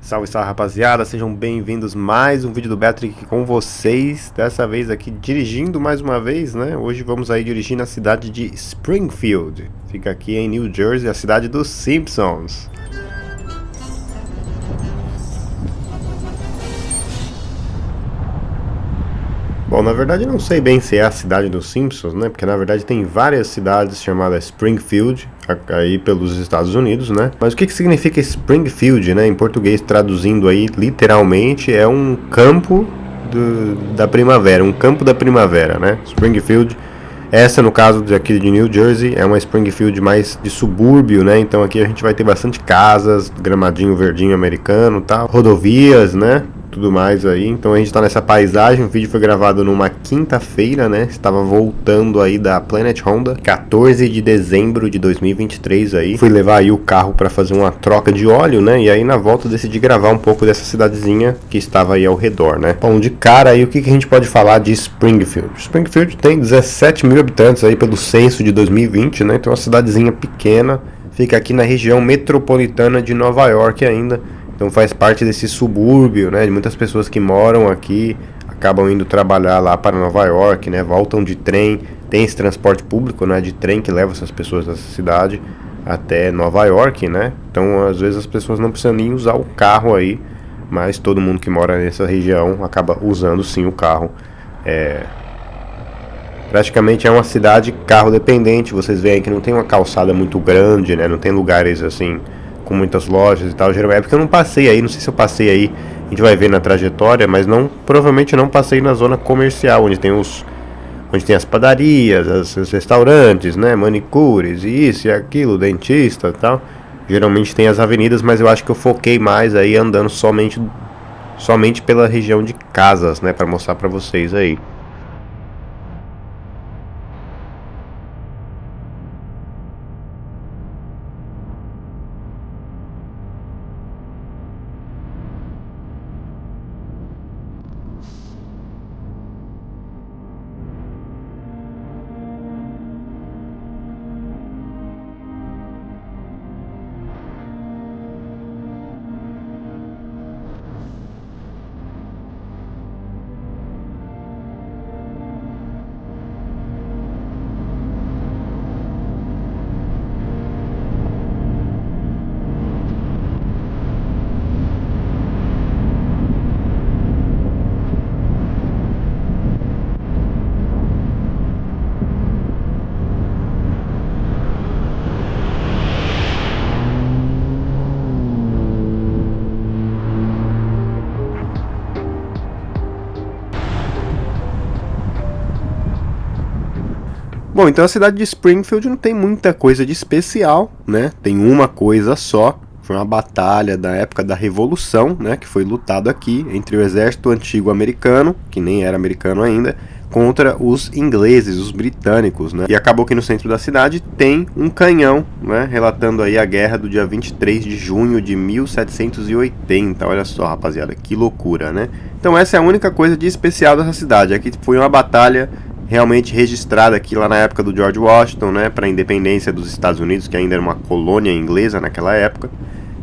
Salve, salve rapaziada, sejam bem-vindos mais um vídeo do Betrick com vocês. Dessa vez aqui dirigindo mais uma vez, né? Hoje vamos aí dirigir na cidade de Springfield. Fica aqui em New Jersey, a cidade dos Simpsons. Bom, na verdade não sei bem se é a cidade dos Simpsons, né? Porque na verdade tem várias cidades chamadas Springfield aí pelos Estados Unidos, né? Mas o que significa Springfield, né? Em português, traduzindo aí literalmente, é um campo da primavera, um campo da primavera, né? Springfield. Essa, no caso aqui de New Jersey, é uma Springfield mais de subúrbio, né? Então aqui a gente vai ter bastante casas, gramadinho verdinho americano, tal, rodovias, né? Tudo mais aí, então a gente tá nessa paisagem. O vídeo foi gravado numa quinta-feira, né? Estava voltando aí da Planet Honda, 14 de dezembro de 2023 aí. Fui levar aí o carro para fazer uma troca de óleo, né? E aí na volta decidi gravar um pouco dessa cidadezinha que estava aí ao redor, né? Bom, de cara aí, o que a gente pode falar de Springfield? Springfield tem 17 mil habitantes aí pelo censo de 2020, né? Então é uma cidadezinha pequena, fica aqui na região metropolitana de Nova York ainda. Então faz parte desse subúrbio, né, de muitas pessoas que moram aqui, acabam indo trabalhar lá para Nova York, né, voltam de trem, tem esse transporte público, né, de trem que leva essas pessoas dessa cidade até Nova York, né, então às vezes as pessoas não precisam nem usar o carro aí, mas todo mundo que mora nessa região acaba usando sim o carro. Praticamente é uma cidade carro dependente. Vocês veem que não tem uma calçada muito grande, né, não tem lugares assim com muitas lojas e tal. Geralmente é porque eu não passei aí, não sei se eu passei aí, a gente vai ver na trajetória, mas provavelmente não passei na zona comercial, onde tem as padarias, os restaurantes, né, manicures, isso e aquilo, dentista e tal. Geralmente tem as avenidas, mas eu acho que eu foquei mais aí andando somente pela região de casas, né, para mostrar para vocês aí. Bom, então a cidade de Springfield não tem muita coisa de especial, né? Tem uma coisa só. Foi uma batalha da época da Revolução, né? Que foi lutado aqui entre o exército antigo americano, que nem era americano ainda, contra os ingleses, os britânicos, né? E acabou que no centro da cidade tem um canhão, né? Relatando aí a guerra do dia 23 de junho de 1780. Olha só, rapaziada, que loucura, né? Então essa é a única coisa de especial dessa cidade. Aqui foi uma batalha realmente registrada aqui lá na época do George Washington, né, para a independência dos Estados Unidos, que ainda era uma colônia inglesa naquela época.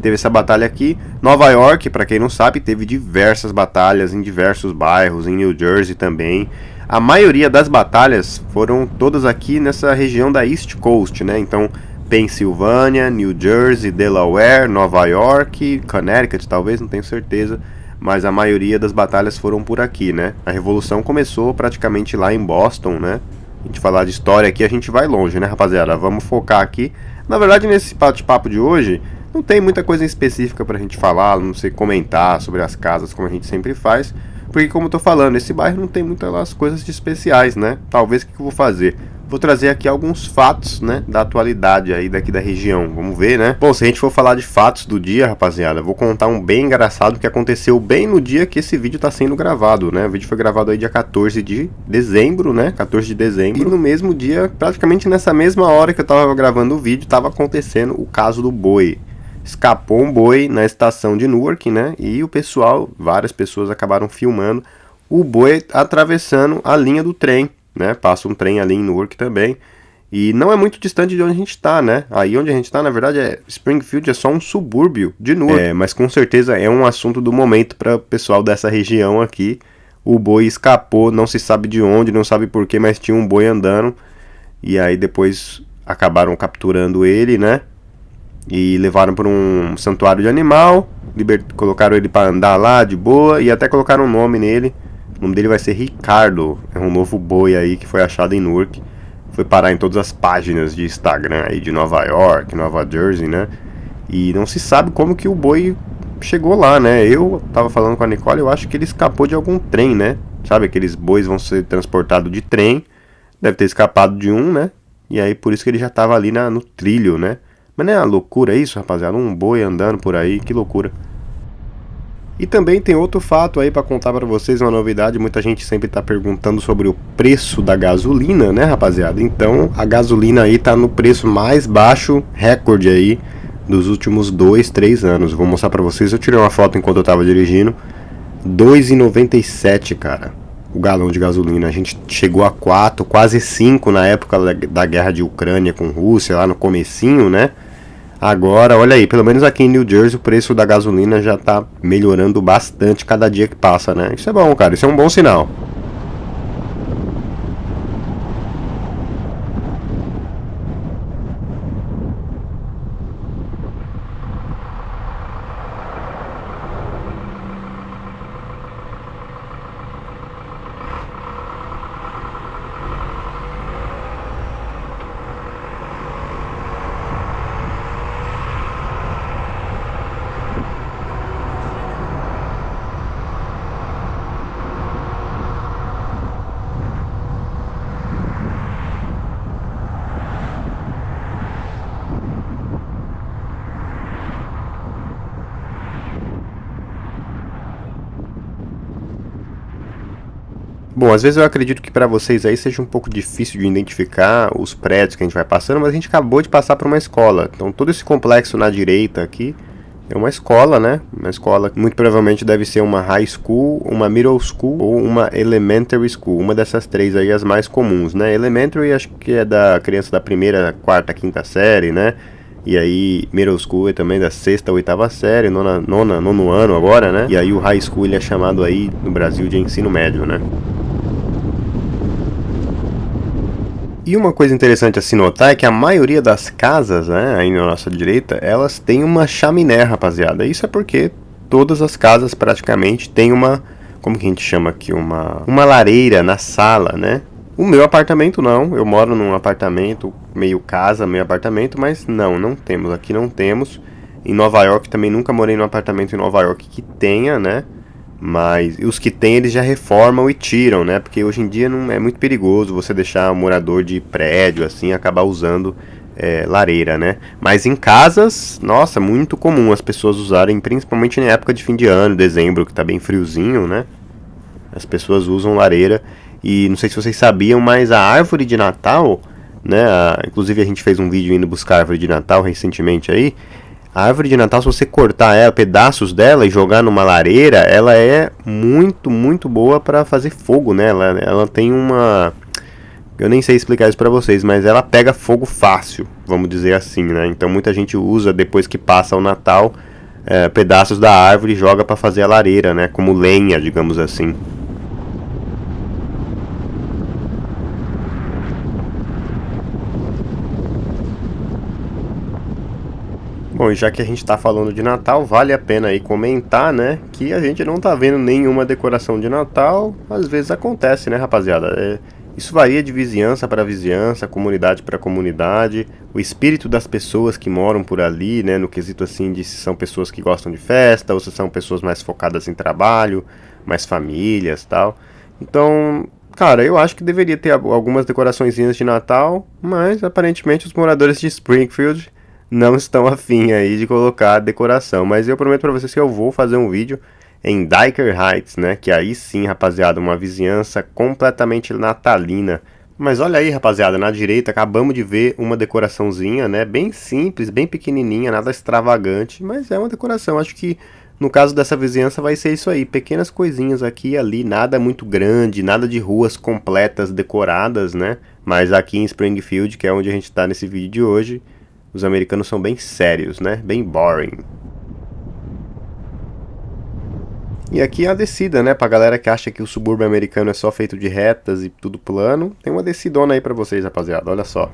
Teve essa batalha aqui. Nova York, para quem não sabe, teve diversas batalhas em diversos bairros, em New Jersey também. A maioria das batalhas foram todas aqui nessa região da East Coast, né? Então, Pensilvânia, New Jersey, Delaware, Nova York, Connecticut, talvez, não tenho certeza. Mas a maioria das batalhas foram por aqui, né? A Revolução começou praticamente lá em Boston, né? A gente falar de história aqui, a gente vai longe, né, rapaziada? Vamos focar aqui. Na verdade, nesse bate-papo de hoje, não tem muita coisa específica pra gente falar, não sei, comentar sobre as casas, como a gente sempre faz. Porque, como eu tô falando, esse bairro não tem muitas coisas de especiais, né? Talvez, o que eu vou fazer? Vou trazer aqui alguns fatos, né, da atualidade aí daqui da região, vamos ver, né? Bom, se a gente for falar de fatos do dia, rapaziada, vou contar um bem engraçado que aconteceu bem no dia que esse vídeo tá sendo gravado, né? O vídeo foi gravado aí dia 14 de dezembro, né? 14 de dezembro. E no mesmo dia, praticamente nessa mesma hora que eu tava gravando o vídeo, tava acontecendo o caso do boi. Escapou um boi na estação de Newark, né? E o pessoal, várias pessoas acabaram filmando o boi atravessando a linha do trem, né? Passa um trem ali em Newark também. E não é muito distante de onde a gente tá, né? Aí onde a gente tá, na verdade, Springfield é só um subúrbio de Newark. Mas com certeza é um assunto do momento para o pessoal dessa região aqui. O boi escapou, não se sabe de onde, não sabe porquê, mas tinha um boi andando. E aí depois acabaram capturando ele, né? E levaram para um santuário de animal, colocaram ele para andar lá de boa e até colocaram um nome nele. O nome dele vai ser Ricardo, é um novo boi aí que foi achado em Newark. Foi parar em todas as páginas de Instagram aí de Nova York, Nova Jersey, né? E não se sabe como que o boi chegou lá, né? Eu tava falando com a Nicole, eu acho que ele escapou de algum trem, né? Sabe, aqueles bois vão ser transportados de trem, deve ter escapado de um, né? E aí por isso que ele já tava ali no trilho, né? Mas não é uma loucura isso, rapaziada? Um boi andando por aí, que loucura. E também tem outro fato aí para contar para vocês, uma novidade. Muita gente sempre tá perguntando sobre o preço da gasolina, né, rapaziada? Então, a gasolina aí tá no preço mais baixo, recorde aí, dos últimos 2, 3 anos. Vou mostrar para vocês, eu tirei uma foto enquanto eu tava dirigindo. 2,97, cara, o galão de gasolina. A gente chegou a 4, quase 5 na época da guerra de Ucrânia com Rússia, lá no comecinho, né? Agora, olha aí, pelo menos aqui em New Jersey o preço da gasolina já tá melhorando bastante cada dia que passa, né? Isso é bom, cara, isso é um bom sinal. Bom, às vezes eu acredito que para vocês aí seja um pouco difícil de identificar os prédios que a gente vai passando, mas a gente acabou de passar por uma escola. Então todo esse complexo na direita aqui é uma escola, né? Uma escola que muito provavelmente deve ser uma high school, uma middle school ou uma elementary school. Uma dessas três aí, as mais comuns, né? Elementary acho que é da criança da primeira, quarta, quinta série, né? E aí, middle school é também da sexta, oitava série, nono ano agora, né? E aí o high school ele é chamado aí no Brasil de ensino médio, né? E uma coisa interessante a se notar é que a maioria das casas, né, aí na nossa direita, elas têm uma chaminé, rapaziada. Isso é porque todas as casas praticamente têm uma, como que a gente chama aqui, uma lareira na sala, né? O meu apartamento não, eu moro num apartamento, meio casa, meio apartamento, mas não temos, aqui não temos. Em Nova York também nunca morei num apartamento em Nova York que tenha, né? Mas os que tem eles já reformam e tiram, né? Porque hoje em dia não é muito perigoso você deixar um morador de prédio assim acabar usando lareira, né? Mas em casas, nossa, muito comum as pessoas usarem, principalmente na época de fim de ano, dezembro, que tá bem friozinho, né? As pessoas usam lareira. E não sei se vocês sabiam, mas a árvore de Natal, né? Inclusive a gente fez um vídeo indo buscar a árvore de Natal recentemente aí. A árvore de Natal, se você cortar ela, pedaços dela e jogar numa lareira, ela é muito, muito boa para fazer fogo, né? Ela tem uma... Eu nem sei explicar isso para vocês, mas ela pega fogo fácil, vamos dizer assim, né? Então muita gente usa, depois que passa o Natal, pedaços da árvore e joga para fazer a lareira, né? Como lenha, digamos assim. Bom, e já que a gente tá falando de Natal, vale a pena aí comentar, né, que a gente não tá vendo nenhuma decoração de Natal. Às vezes acontece, né, rapaziada? Isso varia de vizinhança para vizinhança, comunidade para comunidade. O espírito das pessoas que moram por ali, né, no quesito assim de se são pessoas que gostam de festa ou se são pessoas mais focadas em trabalho, mais famílias, tal. Então, cara, eu acho que deveria ter algumas decoraçõezinhas de Natal, mas aparentemente os moradores de Springfield não estão afim aí de colocar a decoração. Mas eu prometo pra vocês que eu vou fazer um vídeo em Dyker Heights, né? Que aí sim, rapaziada, uma vizinhança completamente natalina. Mas olha aí, rapaziada, na direita acabamos de ver uma decoraçãozinha, né? Bem simples, bem pequenininha, nada extravagante, mas é uma decoração. Acho que No caso dessa vizinhança vai ser isso aí, pequenas coisinhas aqui e ali, nada muito grande, nada de ruas completas, decoradas, né? Mas aqui em Springfield, que é onde a gente tá nesse vídeo de hoje, os americanos são bem sérios, né? Bem boring. E aqui é a descida, né? Pra galera que acha que o subúrbio americano é só feito de retas e tudo plano, tem uma descidona aí pra vocês, rapaziada, olha só.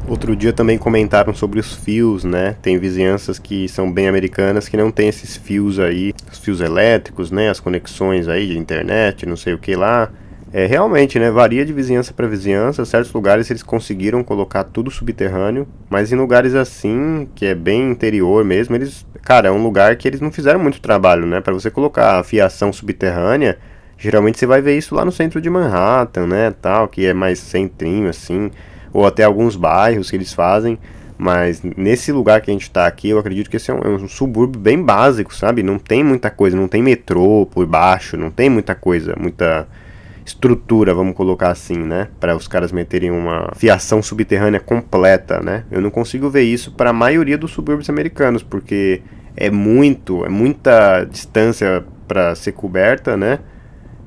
Outro dia também comentaram sobre os fios, né? Tem vizinhanças que são bem americanas que não tem esses fios aí, os fios elétricos, né? As conexões aí de internet, não sei o que lá. É, realmente, né? Varia de vizinhança para vizinhança. Certos lugares eles conseguiram colocar tudo subterrâneo, mas em lugares assim, que é bem interior mesmo, eles, cara, é um lugar que eles não fizeram muito trabalho, né? Para você colocar a fiação subterrânea, geralmente você vai ver isso lá no centro de Manhattan, né? Tal, que é mais centrinho assim, ou até alguns bairros que eles fazem, mas nesse lugar que a gente está aqui, eu acredito que esse é um subúrbio bem básico, sabe? Não tem muita coisa, não tem metrô por baixo, não tem muita coisa, muita estrutura, vamos colocar assim, né? Para os caras meterem uma fiação subterrânea completa, né? Eu não consigo ver isso para a maioria dos subúrbios americanos, porque é muita distância para ser coberta, né?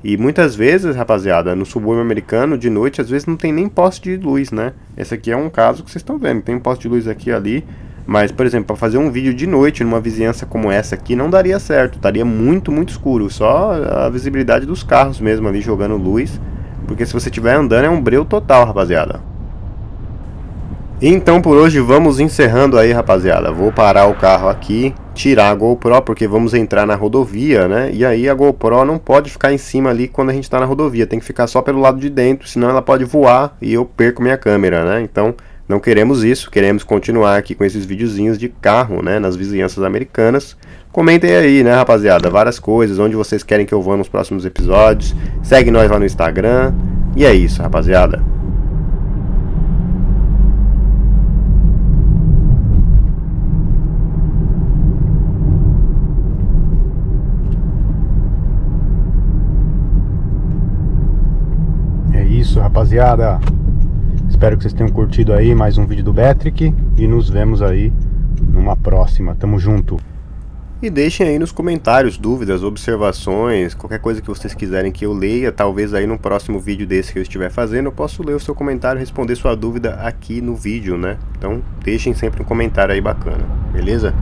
E muitas vezes, rapaziada, no subúrbio americano, de noite, às vezes não tem nem poste de luz, né? Esse aqui é um caso que vocês estão vendo, tem um poste de luz aqui e ali. Mas, por exemplo, para fazer um vídeo de noite numa vizinhança como essa aqui, não daria certo. Estaria muito escuro. Só a visibilidade dos carros mesmo ali jogando luz. Porque se você estiver andando é um breu total, rapaziada. Então por hoje vamos encerrando aí, rapaziada. Vou parar o carro aqui, tirar a GoPro, porque vamos entrar na rodovia, né? E aí a GoPro não pode ficar em cima ali quando a gente tá na rodovia. Tem que ficar só pelo lado de dentro, senão ela pode voar e eu perco minha câmera, né? Então não queremos isso, queremos continuar aqui com esses videozinhos de carro, né? Nas vizinhanças americanas. Comentem aí, né, rapaziada? Várias coisas, onde vocês querem que eu vá nos próximos episódios. Segue nós lá no Instagram. E é isso, rapaziada. Isso, rapaziada, espero que vocês tenham curtido aí mais um vídeo do Betric e nos vemos aí numa próxima, tamo junto. E deixem aí nos comentários dúvidas, observações, qualquer coisa que vocês quiserem que eu leia, talvez aí no próximo vídeo desse que eu estiver fazendo, eu posso ler o seu comentário e responder sua dúvida aqui no vídeo, né? Então deixem sempre um comentário aí bacana, beleza?